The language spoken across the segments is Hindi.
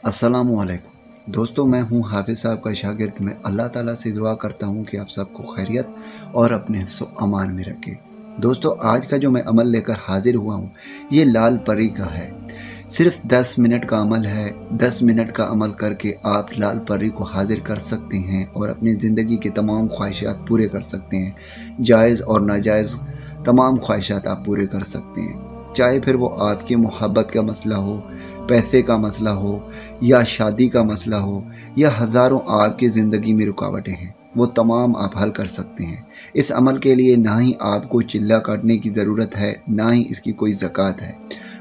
अस्सलामुअलैकुम दोस्तों, मैं हूं हाफिज़ साहब का शागिर्द। मैं अल्लाह ताला से दुआ करता हूं कि आप सबको खैरियत और अपने हिफ्ज़ व अमान में रखे। दोस्तों, आज का जो मैं अमल लेकर हाजिर हुआ हूं, ये लाल परी का है। सिर्फ 10 मिनट का अमल है। 10 मिनट का अमल करके आप लाल परी को हाजिर कर सकते हैं और अपनी ज़िंदगी के तमाम ख्वाहिशात पूरे कर सकते हैं। जायज़ और नाजायज़ तमाम ख्वाहिशात आप पूरे कर सकते हैं, चाहे फिर वो आपकी मोहब्बत का मसला हो, पैसे का मसला हो, या शादी का मसला हो, या हज़ारों आपकी ज़िंदगी में रुकावटें हैं, वो तमाम आप हल कर सकते हैं। इस अमल के लिए ना ही आपको चिल्ला काटने की ज़रूरत है, ना ही इसकी कोई ज़कात है।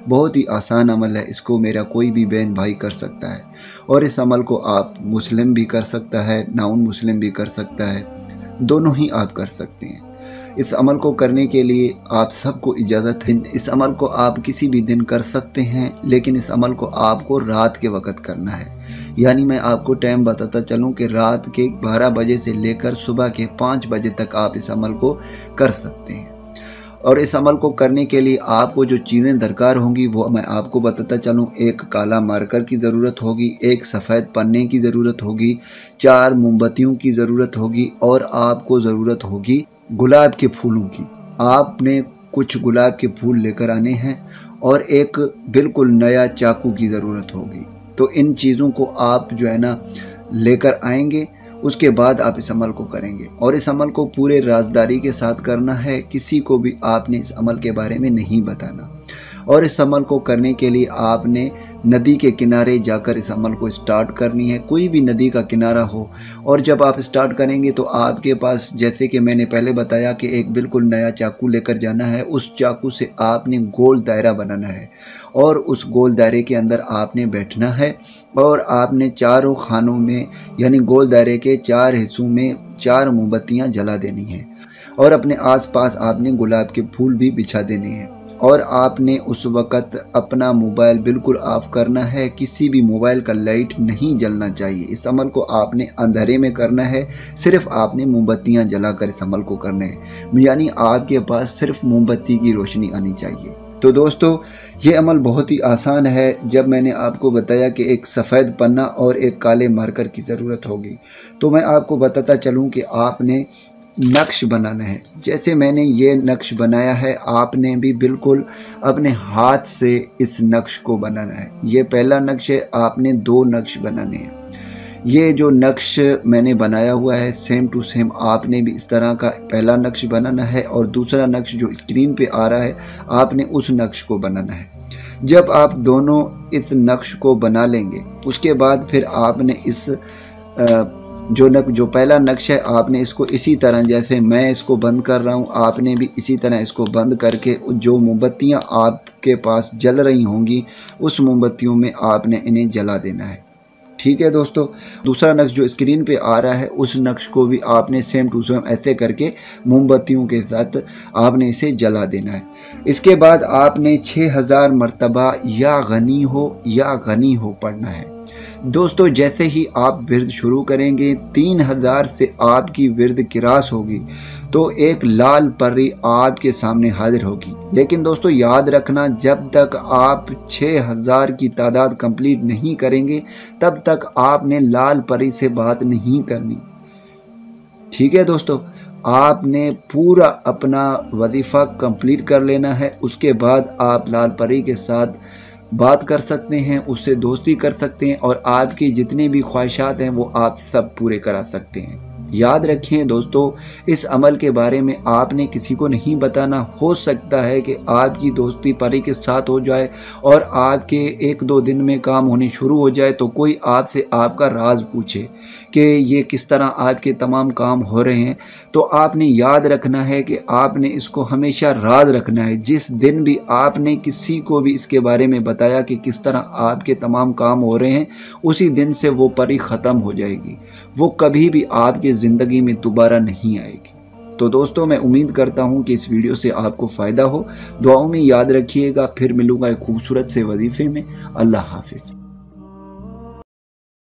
बहुत ही आसान अमल है। इसको मेरा कोई भी बहन भाई कर सकता है और इस अमल को आप मुस्लिम भी कर सकता है, नाउन मुस्लिम भी कर सकता है, दोनों ही आप कर सकते हैं। इस अमल को करने के लिए आप सबको इजाज़त है। इस अमल को आप किसी भी दिन कर सकते हैं, लेकिन इस अमल को आपको रात के वक़्त करना है। यानी मैं आपको टाइम बताता चलूं कि रात के 12 बजे से लेकर सुबह के 5 बजे तक आप इस अमल को कर सकते हैं। और इस अमल को करने के लिए आपको जो चीज़ें दरकार होंगी वो मैं आपको बताता चलूँ। एक काला मार्कर की ज़रूरत होगी, एक सफ़ेद पन्ने की ज़रूरत होगी, 4 मोमबत्तियों की ज़रूरत होगी और आपको ज़रूरत होगी गुलाब के फूलों की। आपने कुछ गुलाब के फूल लेकर आने हैं और एक बिल्कुल नया चाकू की ज़रूरत होगी। तो इन चीज़ों को आप जो है ना लेकर आएंगे, उसके बाद आप इस अमल को करेंगे। और इस अमल को पूरे राज़दारी के साथ करना है, किसी को भी आपने इस अमल के बारे में नहीं बताना। और इस अमल को करने के लिए आपने नदी के किनारे जाकर इस अमल को स्टार्ट करनी है। कोई भी नदी का किनारा हो, और जब आप स्टार्ट करेंगे तो आपके पास, जैसे कि मैंने पहले बताया, कि एक बिल्कुल नया चाकू लेकर जाना है। उस चाकू से आपने गोल दायरा बनाना है और उस गोल दायरे के अंदर आपने बैठना है और आपने चारों खानों में, यानी गोल दायरे के 4 हिस्सों में 4 मोमबत्तियाँ जला देनी हैं और अपने आसपास आपने गुलाब के फूल भी बिछा देने हैं। और आपने उस वक़्त अपना मोबाइल बिल्कुल ऑफ़ करना है। किसी भी मोबाइल का लाइट नहीं जलना चाहिए। इस अमल को आपने अंधेरे में करना है। सिर्फ़ आपने मोमबत्तियाँ जलाकर इस अमल को करना है, यानी आपके पास सिर्फ मोमबत्ती की रोशनी आनी चाहिए। तो दोस्तों, ये अमल बहुत ही आसान है। जब मैंने आपको बताया कि एक सफ़ेद पन्ना और एक काले मार्कर की ज़रूरत होगी, तो मैं आपको बताता चलूँ कि आपने नक्श बनाना है। जैसे मैंने ये नक्श बनाया है, आपने भी बिल्कुल अपने हाथ से इस नक्श को बनाना है। ये पहला नक्श है, आपने 2 नक्श बनाने हैं। ये जो नक्श मैंने बनाया हुआ है, सेम टू सेम आपने भी इस तरह का पहला नक्श बनाना है और दूसरा नक्श जो स्क्रीन पे आ रहा है, आपने उस नक्श को बनाना है। जब आप दोनों इस नक्श को बना लेंगे, उसके बाद फिर आपने इस जो पहला नक्श है, आपने इसको इसी तरह, जैसे मैं इसको बंद कर रहा हूँ, आपने भी इसी तरह इसको बंद करके जो मोमबत्तियाँ आपके पास जल रही होंगी, उस मोमबत्तियों में आपने इन्हें जला देना है। ठीक है दोस्तों। दूसरा नक्श जो स्क्रीन पे आ रहा है, उस नक्श को भी आपने सेम टू सेम ऐसे करके मोमबत्तियों के साथ आपने इसे जला देना है। इसके बाद आपने 6000 मरतबा या गनी हो पढ़ना है। दोस्तों, जैसे ही आप विर्द शुरू करेंगे, 3000 से आपकी विर्द क्रॉस होगी तो एक लाल परी आपके सामने हाजिर होगी। लेकिन दोस्तों याद रखना, जब तक आप 6000 की तादाद कंप्लीट नहीं करेंगे, तब तक आपने लाल परी से बात नहीं करनी। ठीक है दोस्तों, आपने पूरा अपना वजीफ़ा कंप्लीट कर लेना है। उसके बाद आप लाल परी के साथ बात कर सकते हैं, उससे दोस्ती कर सकते हैं और आपकी जितनी भी ख्वाहिशात हैं वो आप सब पूरे करा सकते हैं। याद रखें दोस्तों, इस अमल के बारे में आपने किसी को नहीं बताना। हो सकता है कि आपकी दोस्ती परी के साथ हो जाए और आपके 1-2 दिन में काम होने शुरू हो जाए, तो कोई आपसे आपका राज पूछे कि ये किस तरह आपके तमाम काम हो रहे हैं। तो आपने याद रखना है कि आपने इसको हमेशा राज रखना है। जिस दिन भी आपने किसी को भी इसके बारे में बताया कि किस तरह आपके तमाम काम हो रहे हैं, उसी दिन से वो परी ख़त्म हो जाएगी। वो कभी भी आपकी ज़िंदगी में दोबारा नहीं आएगी। तो दोस्तों, मैं उम्मीद करता हूँ कि इस वीडियो से आपको फ़ायदा हो। दुआओं में याद रखिएगा। फिर मिलूँगा एक खूबसूरत से वजीफ़े में। अल्लाह हाफिज़।